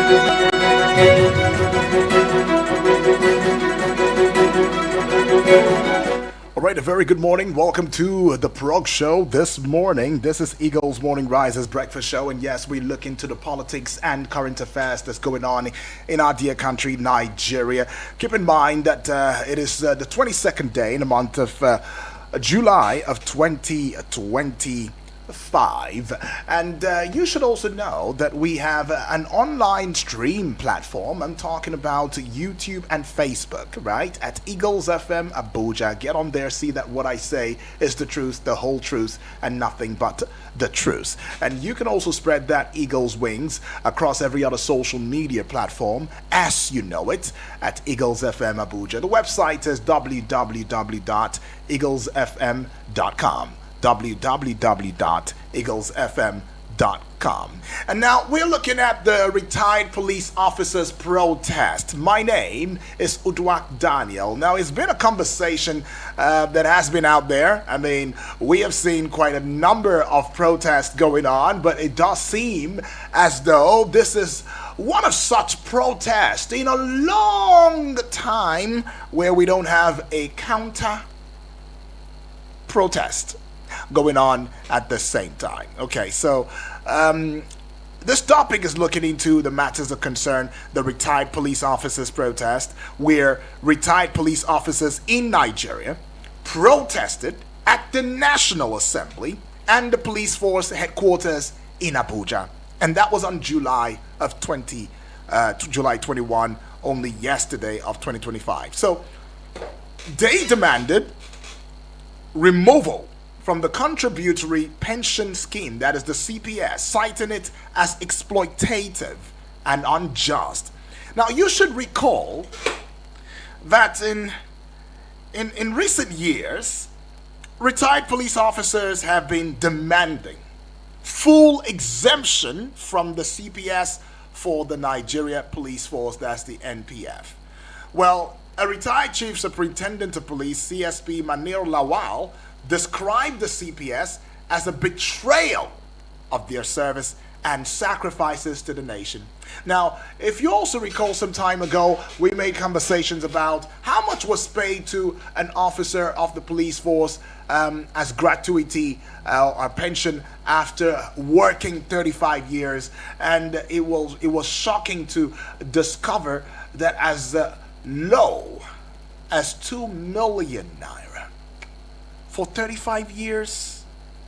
All right, a very good morning. Welcome to the Prog Show this morning. This is Eagles Morning Rises Breakfast Show, and yes, we look into the politics and current affairs that's going on in our dear country, Nigeria. Keep in mind that it is the 22nd day in the month of July of 2025. And you should also know that we have an online stream platform. I'm talking about YouTube and Facebook, right? At Eagles FM Abuja. Get on there, see that what I say is the truth, the whole truth, and nothing but the truth. And you can also spread that Eagles wings across every other social media platform as you know it at Eagles FM Abuja. The website is www.eaglesfm.com. www.eaglesfm.com. And now we're looking at the retired police officers protest. My name is Udwak Daniel. Now it's been a conversation that has been out there. I mean, we have seen quite a number of protests going on, but it does seem as though this is one of such protests in a long time where we don't have a counter protest going on at the same time. Okay, so this topic is looking into the matters of concern, the retired police officers protest, where retired police officers in Nigeria protested at the National Assembly and the police force headquarters in Abuja. And that was on July 21, only yesterday of 2025. So they demanded removal from the contributory pension scheme, that is the CPS, citing it as exploitative and unjust. Now, you should recall that in recent years, retired police officers have been demanding full exemption from the CPS for the Nigeria Police Force, that's the NPF. Well, a retired Chief Superintendent of Police, CSP Manir Lawal, described the CPS as a betrayal of their service and sacrifices to the nation. Now, if you also recall some time ago, we made conversations about how much was paid to an officer of the police force as gratuity or pension after working 35 years. And it was shocking to discover that as low as 2 million naira for 35 years.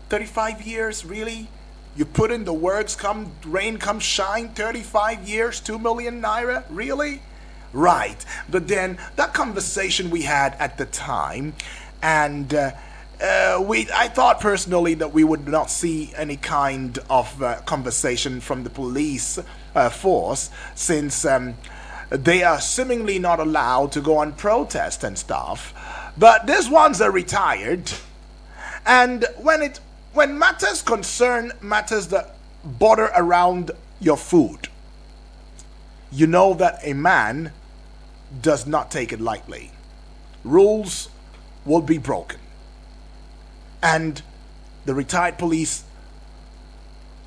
35 years, really? You put in the words, come rain, come shine, 35 years, 2 million naira, really? Right. But then that conversation we had at the time, and I thought personally that we would not see any kind of conversation from the police force, since they are seemingly not allowed to go on protest and stuff. But these ones are retired, and when matters concern matters that border around your food, you know that a man does not take it lightly. Rules will be broken. And the retired police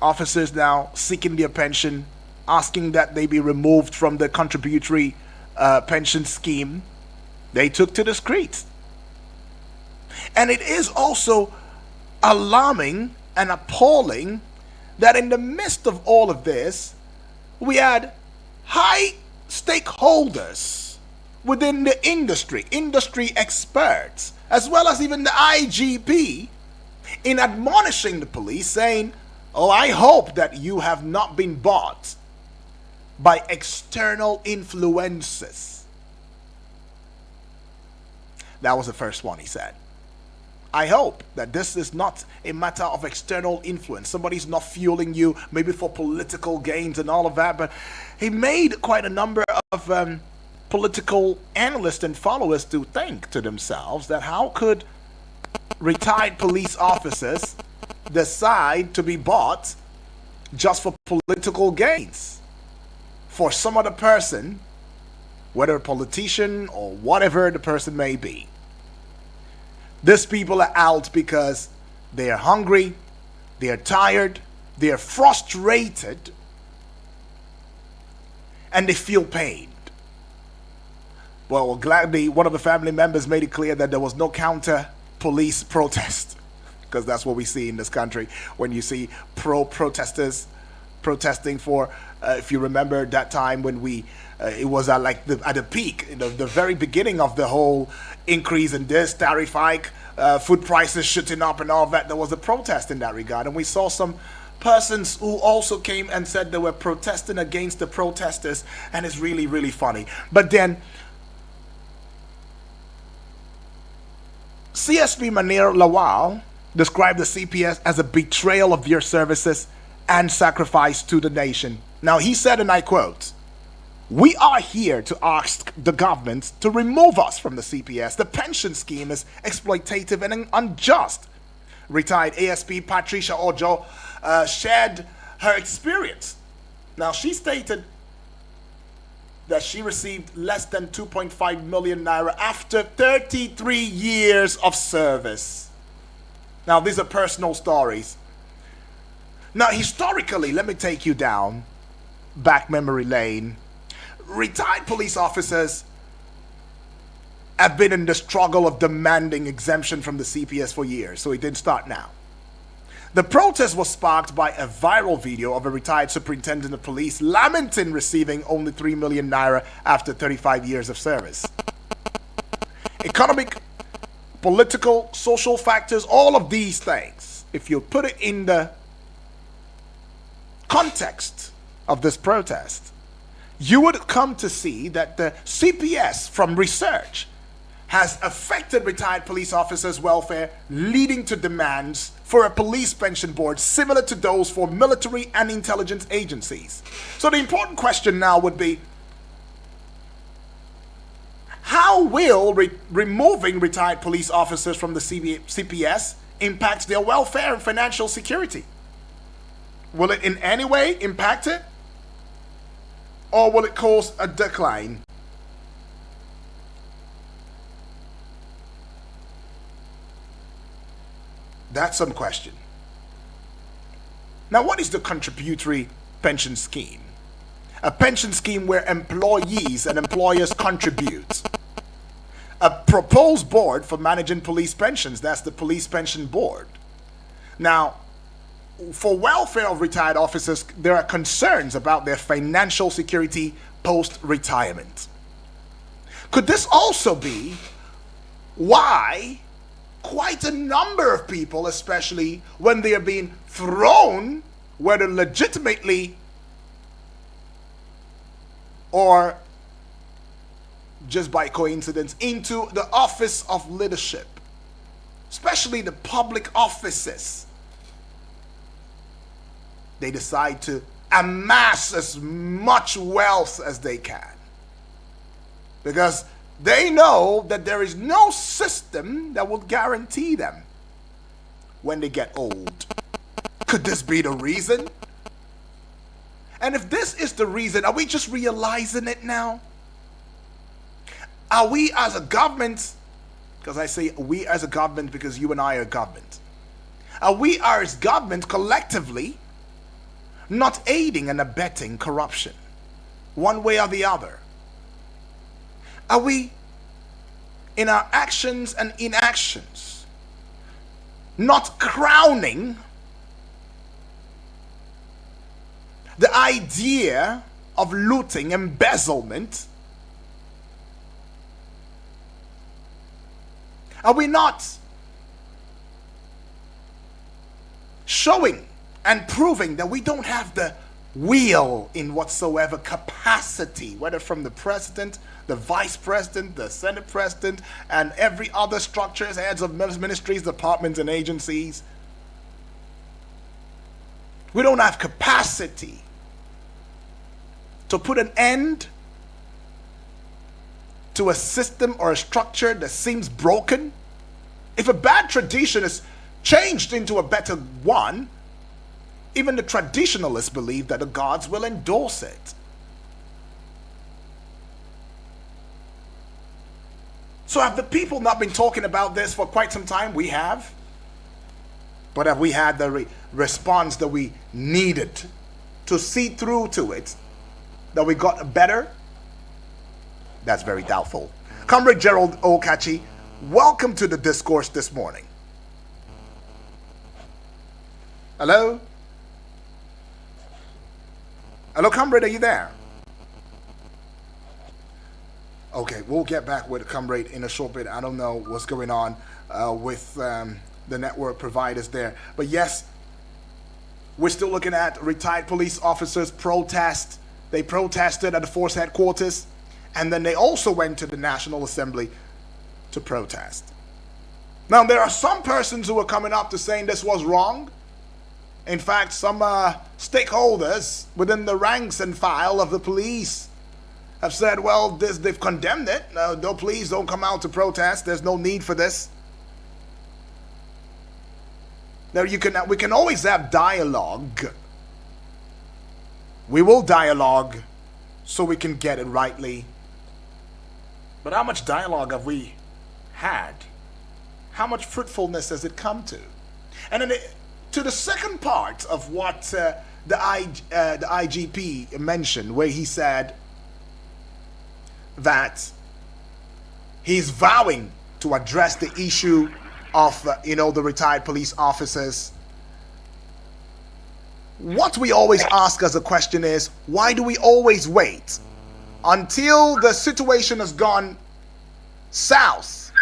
officers now seeking their pension, asking that they be removed from the contributory pension scheme, they took to the streets. And it is also alarming and appalling that in the midst of all of this, we had high stakeholders within the industry experts, as well as even the IGP, in admonishing the police, saying, oh, I hope that you have not been bought by external influences. That was the first one he said. I hope that this is not a matter of external influence. Somebody's not fueling you, maybe for political gains and all of that. But he made quite a number of political analysts and followers to think to themselves that how could retired police officers decide to be bought just for political gains for some other person, whether a politician or whatever the person may be. These people are out because they are hungry, they are tired, they are frustrated, and they feel pain. Well, gladly, one of the family members made it clear that there was no counter police protest, because that's what we see in this country when you see protesters protesting for, if you remember that time when it was at the peak, the very beginning of the whole increase in this tariff hike, food prices shooting up and all that. There was a protest in that regard, and we saw some persons who also came and said they were protesting against the protesters, and it's really, really funny. But then CSP Manir Lawal described the CPS as a betrayal of their services and sacrifice to the nation. Now, he said, and I quote, "We are here to ask the government to remove us from the CPS. The pension scheme is exploitative and unjust." Retired ASP Patricia Ojo shared her experience. Now, she stated that she received less than 2.5 million naira after 33 years of service. Now, these are personal stories. Now, historically, let me take you down back memory lane. Retired police officers have been in the struggle of demanding exemption from the CPS for years, so it didn't start now. The protest was sparked by a viral video of a retired superintendent of police lamenting receiving only 3 million naira after 35 years of service. Economic, political, social factors, all of these things, if you put it in the context of this protest, you would come to see that the CPS, from research, has affected retired police officers' welfare, leading to demands for a police pension board similar to those for military and intelligence agencies. So the important question now would be, how will removing retired police officers from the CPS impact their welfare and financial security? Will it in any way impact it? Or will it cause a decline? That's some question. Now, what is the contributory pension scheme? A pension scheme where employees and employers contribute. A proposed board for managing police pensions, that's the Police Pension Board. Now, for welfare of retired officers, there are concerns about their financial security post-retirement. Could this also be why quite a number of people, especially when they are being thrown, whether legitimately or just by coincidence, into the office of leadership, especially the public offices, they decide to amass as much wealth as they can, because they know that there is no system that will guarantee them when they get old. Could this be the reason? And if this is the reason, are we just realizing it now? Are we as a government, because I say we as a government because you and I are government, are we as government collectively not aiding and abetting corruption one way or the other? Are we, in our actions and inactions, not crowning the idea of looting, embezzlement? Are we not showing and proving that we don't have the will in whatsoever capacity, whether from the president, the vice president, the senate president, and every other structures, heads of ministries, departments, and agencies? We don't have capacity to put an end to a system or a structure that seems broken. If a bad tradition is changed into a better one, even the traditionalists believe that the gods will endorse it. So have the people not been talking about this for quite some time? We have. But have we had the response that we needed to see through to it that we got better? That's very doubtful. Comrade Gerald Okachi, welcome to the discourse this morning. Hello? Hello, comrade, are you there? Okay, we'll get back with comrade in a short bit. I don't know what's going on with the network providers there. But yes, we're still looking at retired police officers protest. They protested at the force headquarters, and then they also went to the National Assembly to protest. Now, there are some persons who are coming up to saying this was wrong. In fact, some stakeholders within the ranks and file of the police have said, well, they've condemned it. No, please don't come out to protest. There's no need for this. Now, we can always have dialogue. We will dialogue so we can get it rightly. But how much dialogue have we had? How much fruitfulness has it come to? And then to the second part of what the IGP mentioned, where he said that he's vowing to address the issue of the retired police officers. What we always ask as a question is, why do we always wait until the situation has gone south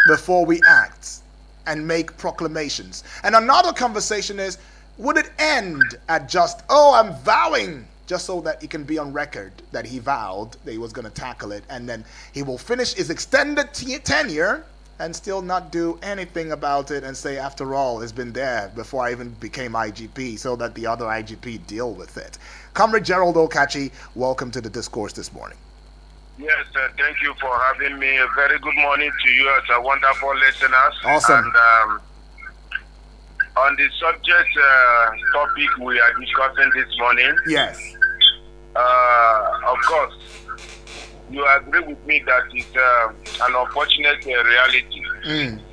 before we act and make proclamations? And another conversation is, would it end at just, I'm vowing, just so that it can be on record that he vowed that he was going to tackle it, and then he will finish his extended tenure and still not do anything about it and say, after all, it's been there before I even became IGP, so that the other IGP deal with it. Comrade Gerald Okachi, welcome to the discourse this morning. Yes, thank you for having me. A very good morning to you as a wonderful listeners. Awesome. And on the subject topic we are discussing this morning, yes, of course, you agree with me that it's an unfortunate reality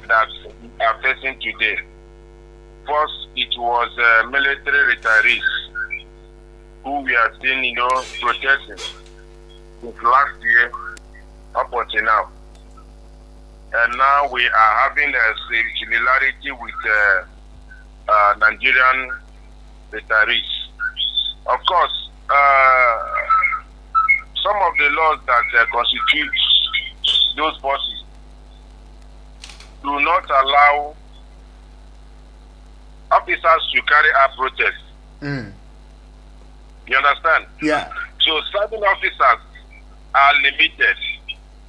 that we are facing today. First, it was military retirees who we are seeing, protesting since last year up until now. And now we are having a similarity with Nigerian retirees. Of course, some of the laws that constitute those forces do not allow officers to carry out protests. You understand? Yeah. So serving officers are limited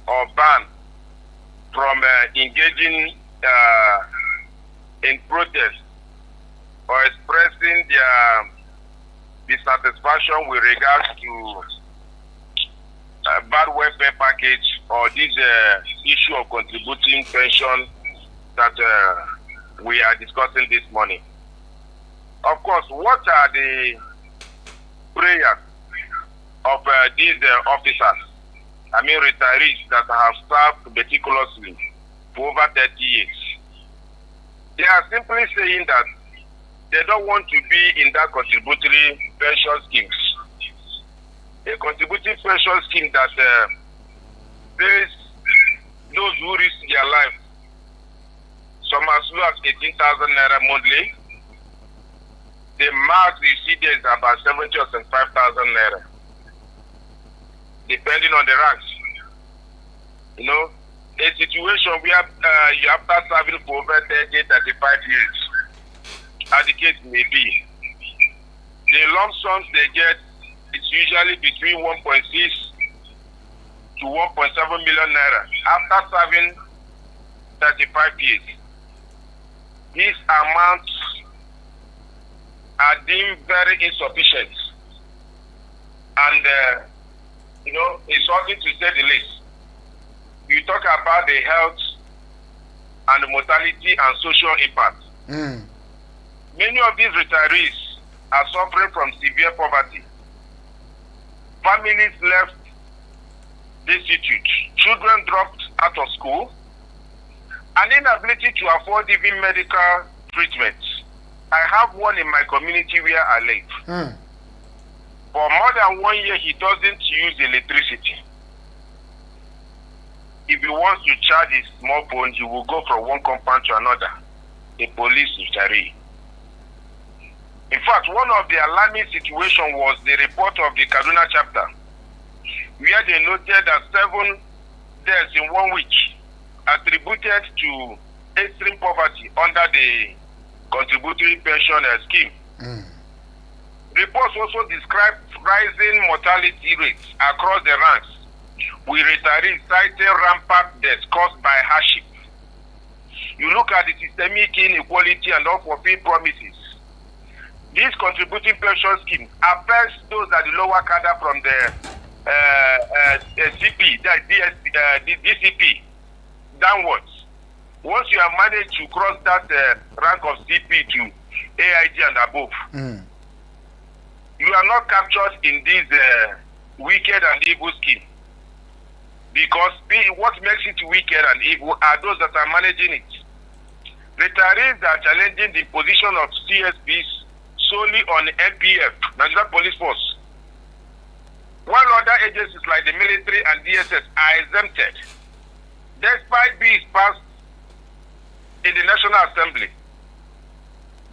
or banned from engaging in protest or expressing their dissatisfaction with regards to bad welfare package or this issue of contributing pension that we are discussing this morning. Of course, what are the prayers of these officers, retirees that have served meticulously for over 30 years? They are simply saying that they don't want to be in that contributory pension schemes. A contributory pension scheme that pays those who risk their life some as low as 18,000 naira monthly. The max you see there is about 70 or 75,000 naira, depending on the ranks. A situation where you after serving for over 30, 35 years, as the case may be, the lump sums they get is usually between 1.6 to 1.7 million naira after serving 35 years. These amounts are deemed very insufficient, and it's something to say the least. You talk about the health and the mortality and social impact. Many of these retirees are suffering from severe poverty. Families left destitute. Children dropped out of school. An inability to afford even medical treatment. I have one in my community where I live. For more than 1 year, he doesn't use electricity. If he wants to charge his small phone, he will go from one compound to another. A police retiree. In fact, one of the alarming situations was the report of the Kaduna chapter, where they noted that 7 deaths in 1 week attributed to extreme poverty under the contributory pension scheme. Reports also describe rising mortality rates across the ranks, with retirees citing rampant deaths caused by hardship. You look at the systemic inequality and unfulfilled promises. This contributing pension scheme affects those at the lower cadre from the CP, the DCP, downwards. Once you have managed to cross that rank of CP to AIG and above, you are not captured in this wicked and evil scheme. Because what makes it wicked and evil are those that are managing it. Retirees are challenging the position of CSPs solely on NPF, Nigeria Police Force, while other agencies like the military and DSS are exempted, despite bills passed in the National Assembly.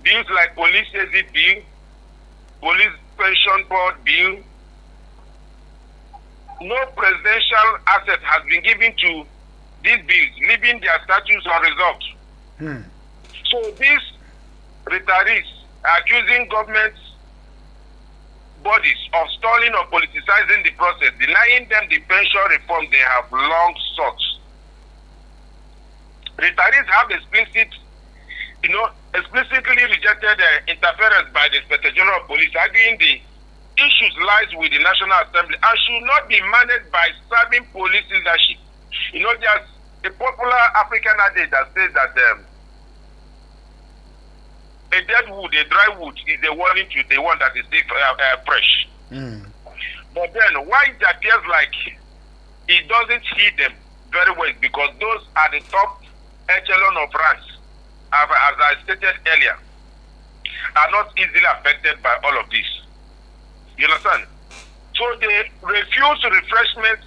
Bills like Police Exit Bill, Police Pension Board Bill. No presidential asset has been given to these bills, leaving their status unresolved. So these retirees are accusing government bodies of stalling or politicizing the process, denying them the pension reform they have long sought. Retirees have explicitly rejected interference by the Inspector General of Police, arguing the issues lies with the National Assembly and should not be managed by serving police leadership. There's a popular African adage that says that a dead wood, a dry wood, is a warning to the one that is still fresh. But then, why it appears like it doesn't hit them very well, because those are the top echelon of ranks, as I stated earlier, are not easily affected by all of this. You understand? So they refuse refreshment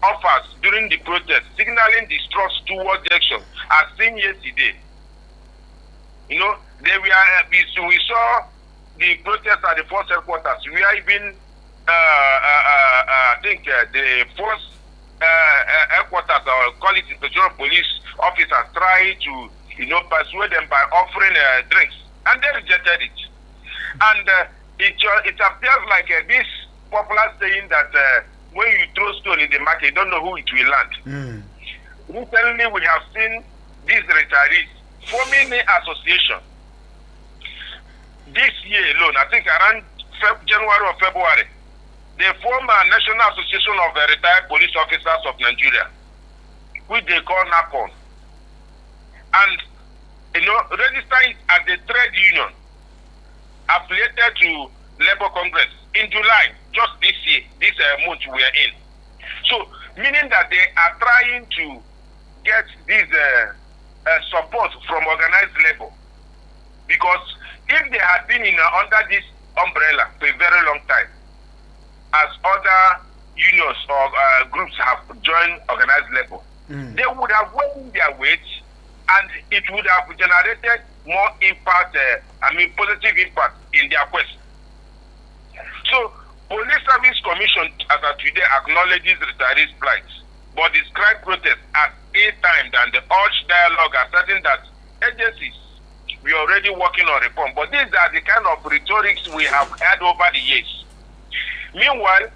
offers during the protest, signaling distrust towards the election, as seen yesterday. We saw the protest at the force headquarters. We are even, the force headquarters, or call it the General Police officers, try to, persuade them by offering drinks, and they rejected it. And it appears like this popular saying that when you throw stone in the market, you don't know who it will land. Recently, we have seen these retirees forming an association. This year alone, I think around January or February, they form a National Association of Retired Police Officers of Nigeria, which they call NAPON. And, register it as a trade union affiliated to Labour Congress in July, just this year, this month we are in. So, meaning that they are trying to get this support from organized labor. Because if they had been under this umbrella for a very long time, as other unions or groups have joined organized labor, they would have won their weight, and it would have generated more impact, positive impact in their quest. So, Police Service Commission, as of today, acknowledges retirees' plight, but describes protest as ill-timed and the urge dialogue, asserting that agencies we are already working on reform. But these are the kind of rhetorics we have had over the years. Meanwhile,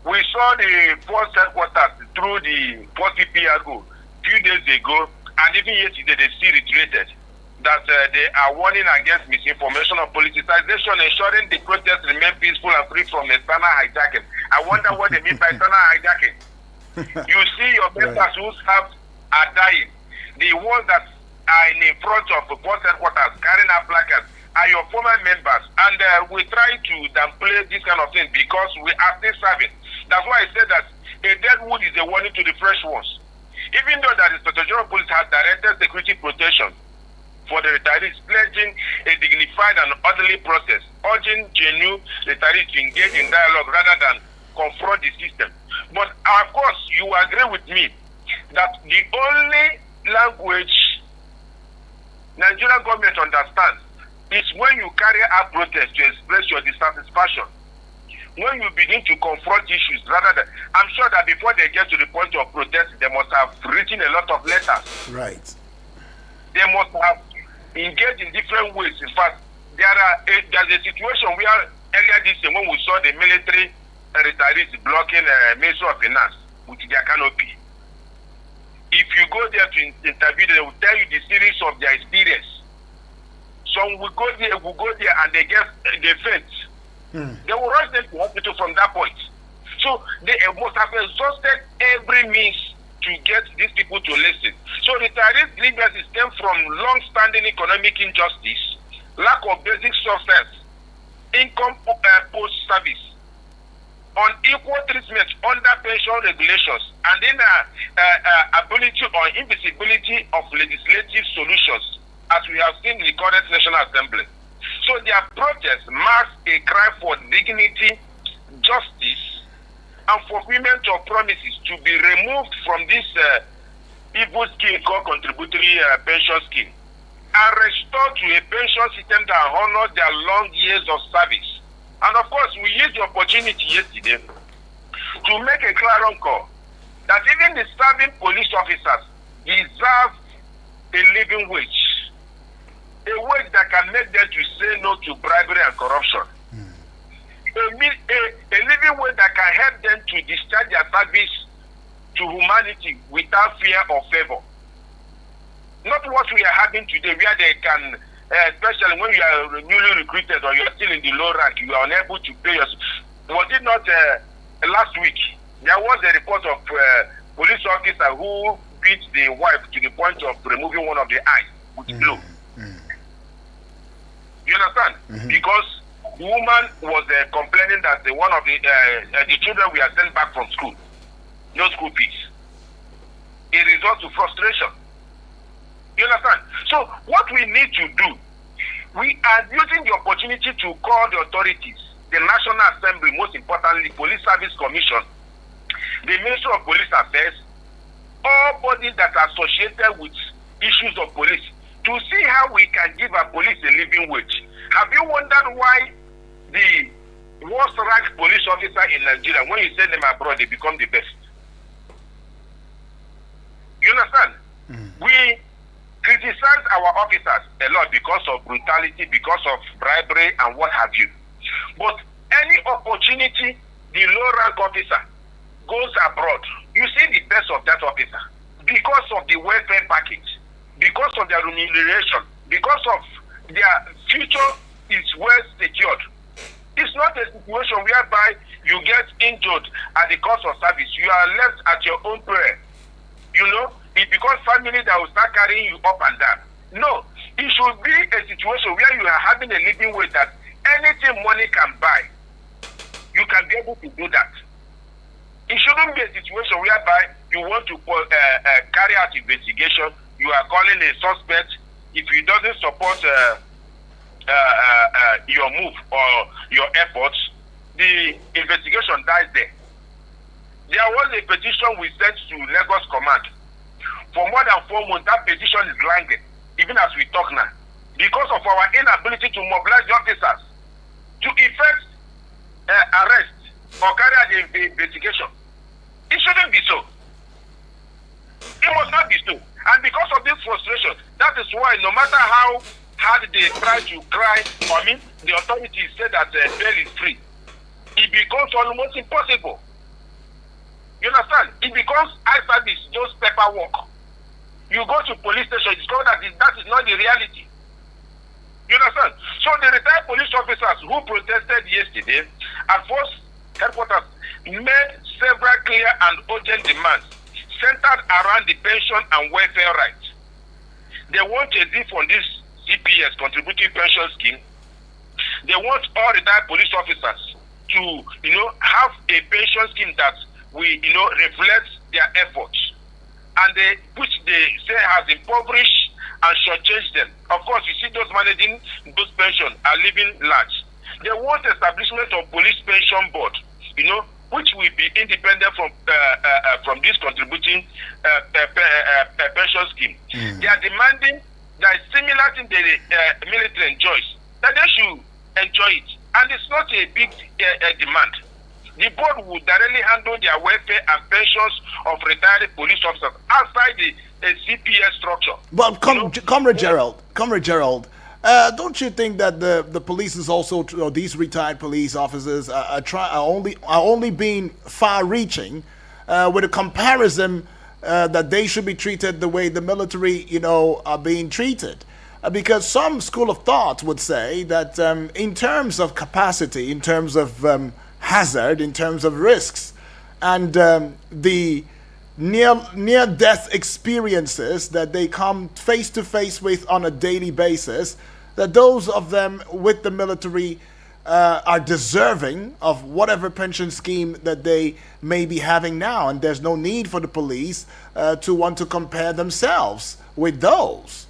we saw the force headquarters through the 40 PRO a few days ago, and even yesterday they still reiterated that they are warning against misinformation or politicization, ensuring the protests remain peaceful and free from external hijacking. I wonder what they mean by external hijacking. You see your members whose staff are dying. The ones that are in front of the force headquarters carrying out placards are your former members. And we try to downplay this kind of thing because we are still serving. That's why I said that a dead wood is a warning to the fresh ones. Even though that the Inspector General of Police has directed security protection for the retirees, pledging a dignified and orderly process, urging genuine retirees to engage in dialogue rather than confront the system. But of course, you agree with me that the only language Nigerian government understands is when you carry out protest to express your dissatisfaction. When you begin to confront issues, rather than, I'm sure that before they get to the point of protest, they must have written a lot of letters. Right. They must have engaged in different ways. In fact, there's a situation where earlier this year when we saw the military retirees blocking Ministry of Finance with their canopy. If you go there to interview, they will tell you the series of their experience. Some will go there and they faint. They will rush them to hospital from that point. So they must have exhausted every means to get these people to listen. So retirees' grievances stem from long-standing economic injustice, lack of basic substance, income post-service, unequal treatment under pension regulations, and then ability or invisibility of legislative solutions, as we have seen in the current National Assembly. So their protest marks a cry for dignity, justice, and fulfillment of promises to be removed from this evil scheme called contributory pension scheme and restore to a pension system that honors their long years of service. And of course, we used the opportunity yesterday to make a clear call that even the serving police officers deserve a living wage. A wage that can make them to say no to bribery and corruption. A living wage that can help them to discharge their service to humanity without fear or favor. Not what we are having today, where they can, especially when you are newly recruited or you are still in the low rank, you are unable to pay your. Was it not last week? There was a report of police officer who beat the wife to the point of removing one of the eyes with glue. You understand? Because the woman was complaining that one of the children were sent back from school. No school fees. It results to frustration. You understand? So what we need to do, we are using the opportunity to call the authorities, the National Assembly, most importantly, Police Service Commission, the Ministry of Police Affairs, all bodies that are associated with issues of police, to see how we can give our police a living wage. Have you wondered why the worst ranked police officer in Nigeria, when you send them abroad, they become the best? You understand? We criticize our officers a lot because of brutality, because of bribery, and what have you. But any opportunity the low rank officer goes abroad, you see the best of that officer because of the welfare package, because of their remuneration, because of their future is well secured. It's not a situation whereby you get injured at the cost of service. You are left at your own prayer. You know, it becomes family that will start carrying you up and down. No, it should be a situation where you are having a living wage that anything money can buy, you can be able to do that. It shouldn't be a situation whereby you want to carry out investigation. You are calling a suspect. If he doesn't support your move or your efforts, the investigation dies there. There was a petition we sent to Lagos Command. For more than 4 months, that petition is lying, even as we talk now, because of our inability to mobilize the officers to effect arrest or carry out the investigation. It shouldn't be so. It must not be so. And because of this frustration, that is why no matter how hard they try to cry, the authorities say that bail is free, it becomes almost impossible. You understand? It becomes eye service, just paperwork. You go to police station, it's called that is not the reality. You understand? So the retired police officers who protested yesterday at Force Headquarters made several clear and urgent demands centered around the pension and welfare rights. They want a deal on this CPS, Contributory Pension Scheme. They want all retired police officers to, have a pension scheme that will, reflect their efforts, and which they say has impoverished and shortchanged them Of course, you see those managing those pensions are living large. They want establishment of police pension board, which will be independent from this contributing pension scheme. They are demanding that similar thing the military enjoys, that they should enjoy it. And it's not a big demand. The board will directly handle their welfare and pensions of retired police officers outside the CPS structure. But Comrade Gerald, don't you think that the police is also, these retired police officers are only being far-reaching with a comparison that they should be treated the way the military, are being treated? Because some school of thought would say that in terms of capacity, in terms of hazard, in terms of risks, and the near-death experiences that they come face to face with on a daily basis, that those of them with the military are deserving of whatever pension scheme that they may be having now, and there's no need for the police to want to compare themselves with those.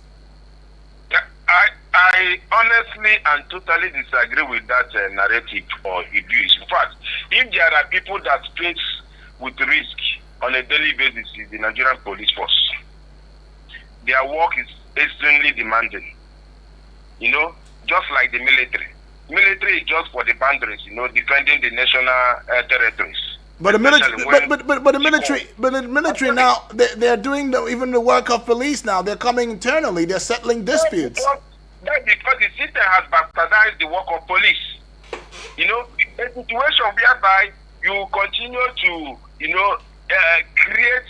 I honestly and totally disagree with that narrative or abuse. In fact, if there are people that face with risk on a daily basis in the Nigerian police force, their work is extremely demanding. Just like the military. Military is just for the boundaries, defending the national territories. But the military now, they're doing even the work of police now. They're coming internally. They're settling disputes. That's because the system has bastardized the work of police. A situation whereby you continue to, create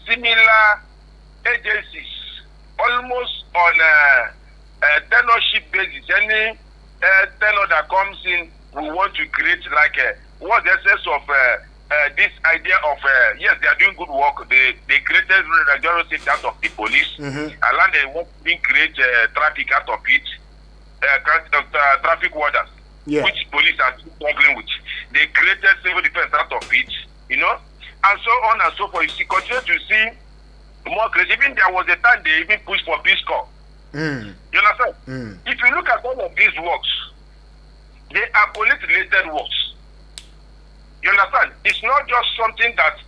similar agencies almost on a tenorship basis. Any tenor that comes in, we want to create what's the essence of this idea of yes, they are doing good work. They created Nigerian state out of the police, and they want to create traffic out of it, traffic warders, which police are struggling with. They created civil defense out of it, and so on and so forth. You see, continue to see more crazy. Even there was a time they even pushed for Peace Corps. You understand? If you look at all of these works, they are police-related works. You understand? It's not just something that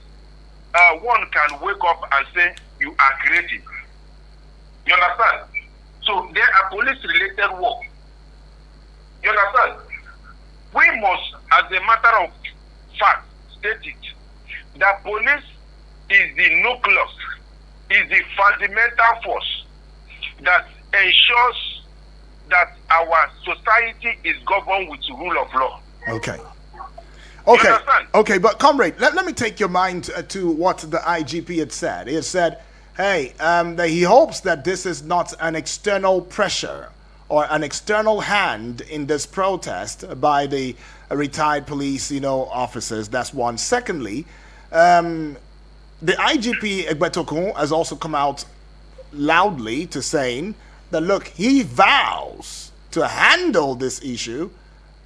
one can wake up and say you are creative. You understand? So they are police-related work. You understand? We must, as a matter of fact, state it that police is the nucleus, is the fundamental force that ensures that our society is governed with the rule of law. Okay, but comrade, let me take your mind to what the IGP had said. He had said, hey, that he hopes that this is not an external pressure or an external hand in this protest by the retired police, officers. That's one. Secondly, the IGP Egbetokun has also come out loudly to saying that, look, he vows to handle this issue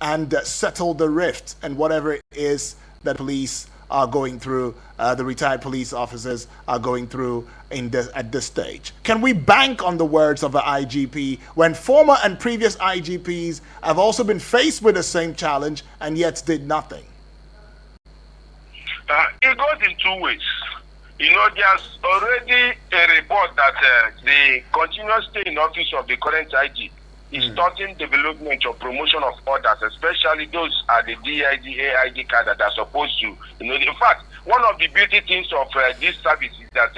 and settle the rift and whatever it is that police are going through, the retired police officers are going through at this stage. Can we bank on the words of the IGP when former and previous IGPs have also been faced with the same challenge and yet did nothing? It goes in two ways. There's already a report that the continuous stay in office of the current IG is starting development or promotion of orders, especially those at the DID, AID card that are supposed to, in fact, one of the beauty things of this service is that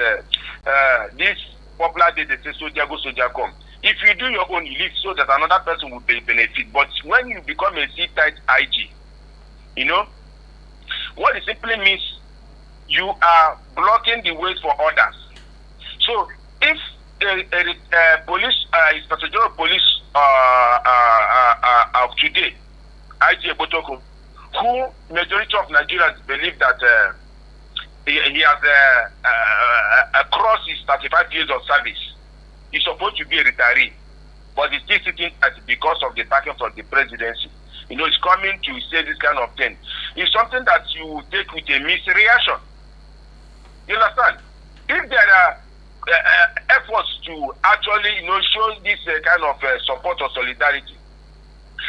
this popular day they say, soldier go, soldier come. If you do your own, you leave so that another person will benefit. But when you become a C-type IG, what it simply means, you are blocking the way for others. So if a police, Inspector General of Police of today, IG Egbetokun, who majority of Nigerians believe that he has crossed his 35 years of service, he's supposed to be a retiree, but he's still sitting because of the backing from the presidency. He's coming to say this kind of thing. It's something that you take with a misreaction. You understand? If there are efforts to actually, show this kind of support or solidarity.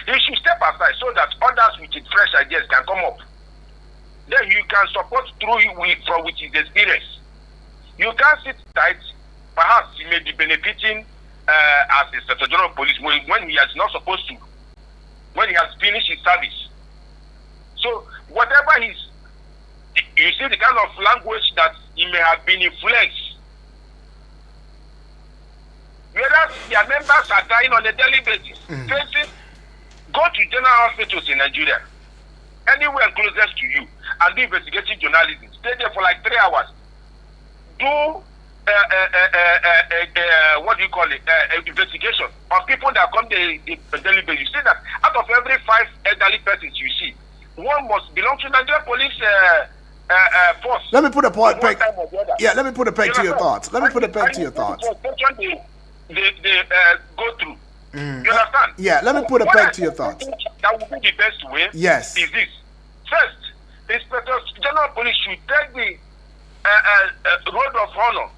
He should step aside so that others with fresh ideas can come up. Then you can support through with his experience. You can't sit tight. Perhaps he may be benefiting as the Inspector General of Police when he is not supposed to, when he has finished his service. So whatever you see the kind of language that he may have been influenced. Whereas their members are dying on a daily basis. Go to general hospitals in Nigeria, anywhere closest to you, and do investigative journalism. Stay there for like 3 hours. Do investigation on people that come the daily basis. You see that out of every 5 elderly persons you see, one must belong to Nigeria police force. Let me put a point. Yeah, let me put a peg to your thoughts. Let me put a peg to your thoughts. They go through. You understand? Yeah, let me put a peg to your thoughts. That would be the best way. Yes. Is this first? The Inspector General of Police should take the road of honor,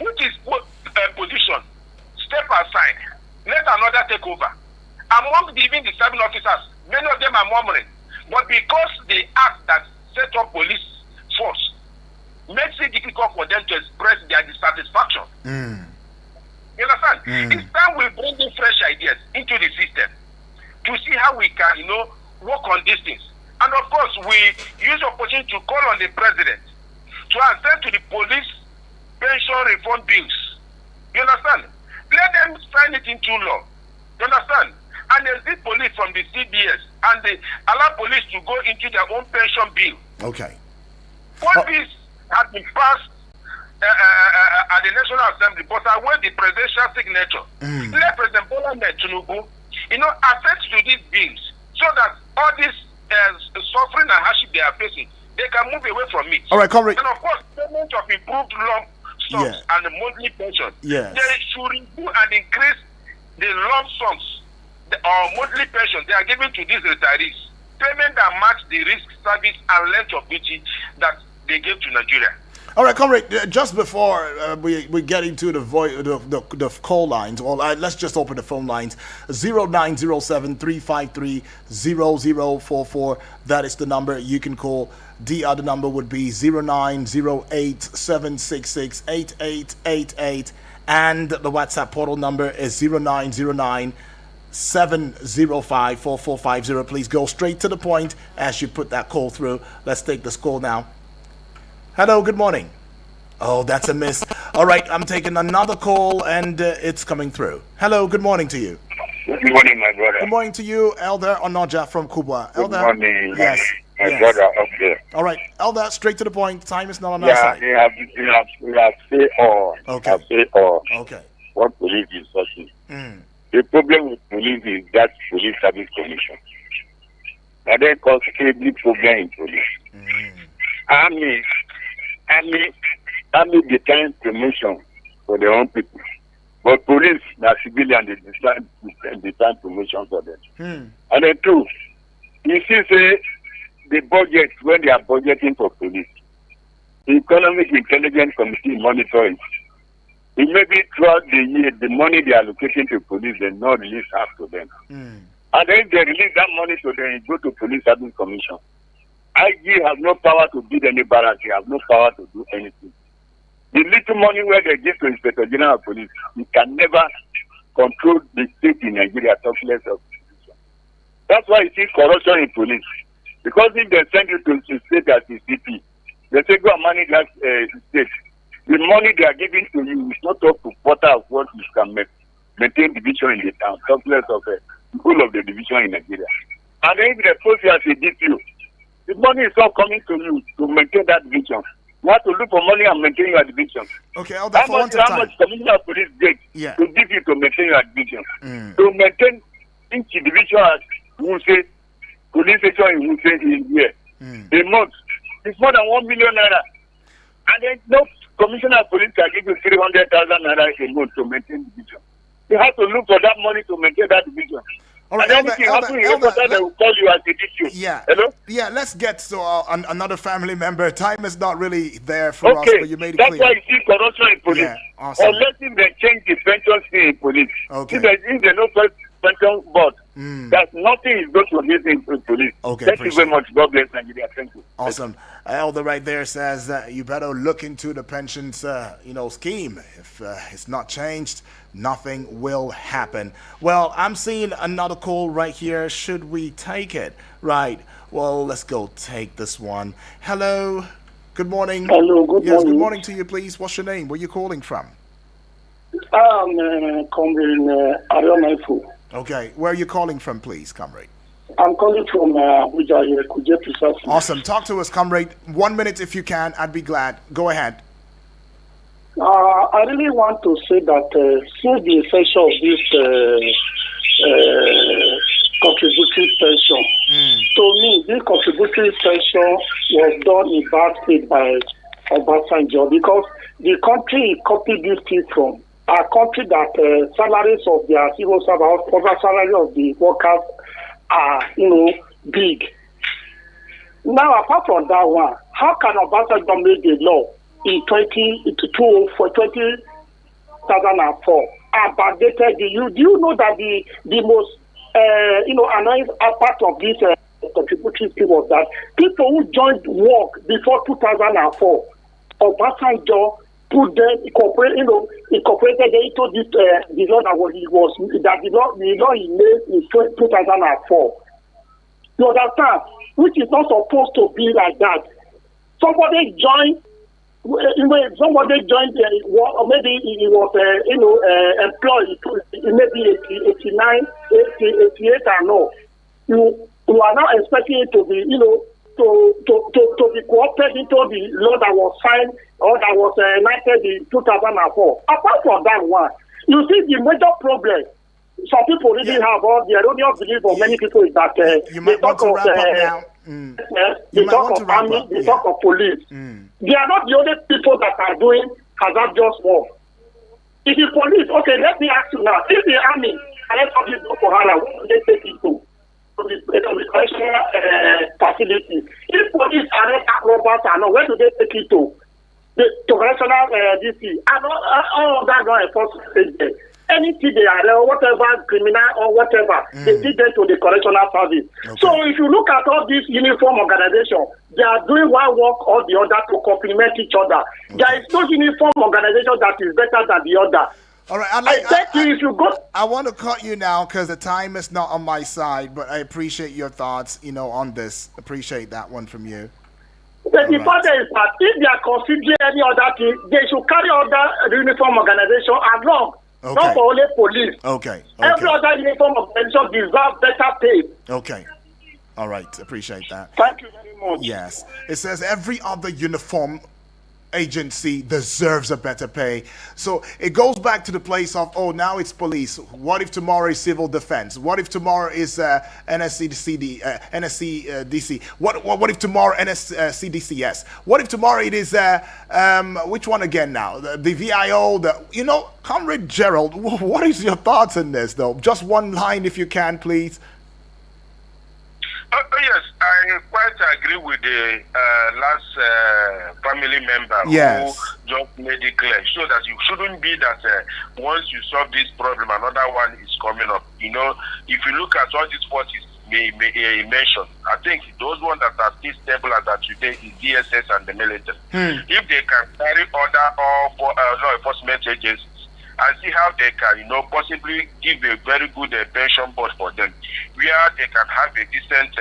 which is position, step aside, let another take over. Among even the serving officers, many of them are murmuring, but because the act that set up police force makes it difficult for them to express their dissatisfaction. You understand? It's time we bring in fresh ideas into the system to see how we can, work on these things. And of course, we use the opportunity to call on the president to attend to the police pension reform bills. You understand? Let them sign it into law. You understand? And exit police from the CBS and they allow police to go into their own pension bill. Okay. What this has been passed at the National Assembly, but I want the presidential signature. Let President Bola Ahmed Tinubu, attest to these bills so that all this suffering and hardship they are facing, they can move away from it. All right, comrade. And of course, payment of improved lump sums and the monthly pension. Yes. They should review and increase the lump sums or monthly pension they are giving to these retirees. Payment that match the risk, service, and length of duty that they give to Nigeria. All right, comrade, just before we get into the call lines, well, let's just open the phone lines. 0907-353-0044. That is the number you can call. The other number would be 0908-766-8888. And the WhatsApp portal number is 0909-705-4450. Please go straight to the point as you put that call through. Let's take this call now. Hello, good morning. Oh, that's a miss. All right, I'm taking another call, and it's coming through. Hello, good morning to you. Good morning, my brother. Good morning to you, Elder Onoja from Kubwa. Elder, good morning, yes, my brother up there. All right, Elder, straight to the point. Time is not on our side. You have said all. Okay. Okay. What police is such. The problem with police is that police service commission. That they cause every problem in police. Army detain promotion for their own people. But police, the civilian, they detain promotion for them. And then two, you see, say, the budget, when they are budgeting for police, the Economic Intelligence Committee monitors it. May be throughout the year, the money they are allocating to police, they not release half to them. And then if they release that money to them, it go to police service commission. IG has no power to build any barracks. He has no power to do anything. The little money where they give to Inspector General of Police, he can never control the state in Nigeria, talk less of institution. That's why you see corruption in police. Because if they send you to the state as the CP, they say go and manage that state. The money they are giving to you is not up to quarter of what you can maintain division in the town, talk less of the whole of the division in Nigeria. And then if they post you as a DPO, the money is not coming to you to maintain that division. You have to look for money and maintain your division. Okay, Elder, how much Commissioner of Police get to give you to maintain your division? To maintain each division as Wuse, police station in Wuse in here. A month. It's more than 1 million naira. And then no Commissioner of Police can give you 300,000 naira a month to maintain the division. You have to look for that money to maintain that division. All right, And anything happens in Ecuador, they will call you as a issue. Yeah. Hello? Yeah, let's get to another family member. Time is not really there for us, but you made it that's clear. why you see corruption in police. Yeah, awesome. Unless if they change the pension scheme in police. Okay. If they no first pension board, that nothing is going to this in police. Okay, Thank you very much. God bless Nigeria. Thank you. Awesome. Elder right there says that you better look into the pensions, scheme. If it's not changed, nothing will happen. Well, I'm seeing another call right here. Should we take it? Right. Well, let's go take this one. Hello. Good morning. Hello, good Yes, morning. good morning to you, please. What's your name? Where you calling from? I'm comrade Ariomefu. Okay. Where are you calling from, please, comrade? I'm calling from Abuja here, Kuje precisely. Awesome. Talk to us, comrade. 1 minute if you can. I'd be glad. Go ahead. I really want to say that since the inception of this contributory pension, to me, this contributory pension was done in bad faith by Obasanjo because the country he copied this thing from a country that salaries of their civil servants, over salary of the workers are, big. Now, apart from that one, how can Obasanjo make the law in 2004 abated the youth? Do you know that the most annoying part of this contributory scheme was that people who joined work before 2004, Obasanjo put them incorporated them into this the law that the law he made in 2004. You understand? Which is not supposed to be like that. Somebody joined. Somebody joined, or maybe he was, employed. Maybe 89, 88, or no. You are now expecting it to be, to be coopted into the law that was signed or that was enacted in 2004. Apart from that one, you see the major problem some people really have, or the erroneous belief of many people is that you might want to wrap up now. They talk of army, they talk of police. They are not the only people that are doing hazardous work. If the police, okay, let me ask you now, if the army arrest all these Boko Haram, what do they take it to? To the correctional facility. If police arrest robbers, where do they take it to? The correctional DC. And all of that don't enforce there. Anything they are, whatever criminal or whatever, they take them to the correctional service. Okay. So if you look at all these uniform organizations, they are doing one work or the other to complement each other. Okay. There is no uniform organization that is better than the other. All right, I want to cut you now because the time is not on my side, but I appreciate your thoughts, on this. Appreciate that one from you. The important is that if they are considering any other thing, they should carry other uniform organization along. Okay. Not for only police. Okay. Every other uniform organization deserves better pay. Okay. All right. Appreciate that. Thank you very much. Yes. It says every other uniform agency deserves a better pay. So it goes back to the place of, now it's police. What if tomorrow is civil defense? What if tomorrow is NSCDC? What if tomorrow NSCDCS? What if tomorrow it is which one again now? The VIO. Comrade Gerald, what is your thoughts on this though? Just one line if you can, please. Yes, I quite agree with the last family member who just made it clear. So that you shouldn't be that once you solve this problem, another one is coming up. If you look at all these forces he mentioned, I think those ones that are still stable as of today is DSS and the military. If they can carry other law enforcement agencies and see how they can, possibly give a very good pension board for them, where they can have a decent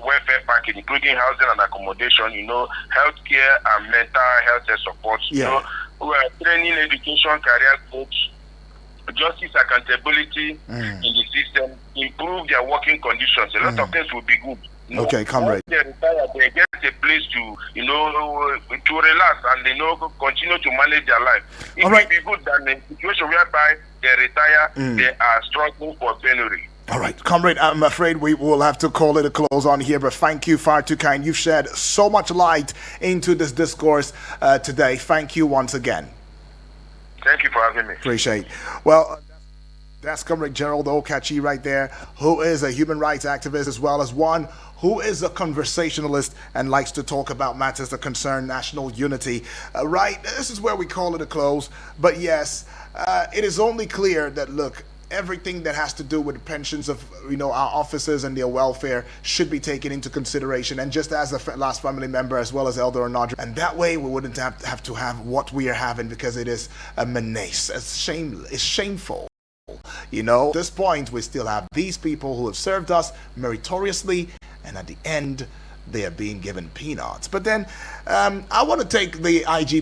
welfare package, including housing and accommodation, healthcare and mental health support, training, education, career coach, justice, accountability in the system, improve their working conditions. A lot of things will be good. Okay, comrade. Once they retire, they get a place to, to relax and continue to manage their life. It will be good than a situation whereby they retire, they are struggling for penury. All right, comrade, I'm afraid we will have to call it a close on here, but thank you, far too kind. You've shed so much light into this discourse today. Thank you once again. Thank you for having me. Appreciate. Well. That's Comrade Gerald Okachi right there, who is a human rights activist as well as one who is a conversationalist and likes to talk about matters that concern national unity. Right, this is where we call it a close. But yes, it is only clear that, look, everything that has to do with the pensions of our officers and their welfare should be taken into consideration, and just as a last family member as well as Elder Onadra, and that way we wouldn't have to have what we are having, because it is a menace. It's shameful. At this point, we still have these people who have served us meritoriously, and at the end, they are being given peanuts. But then, I want to take the IG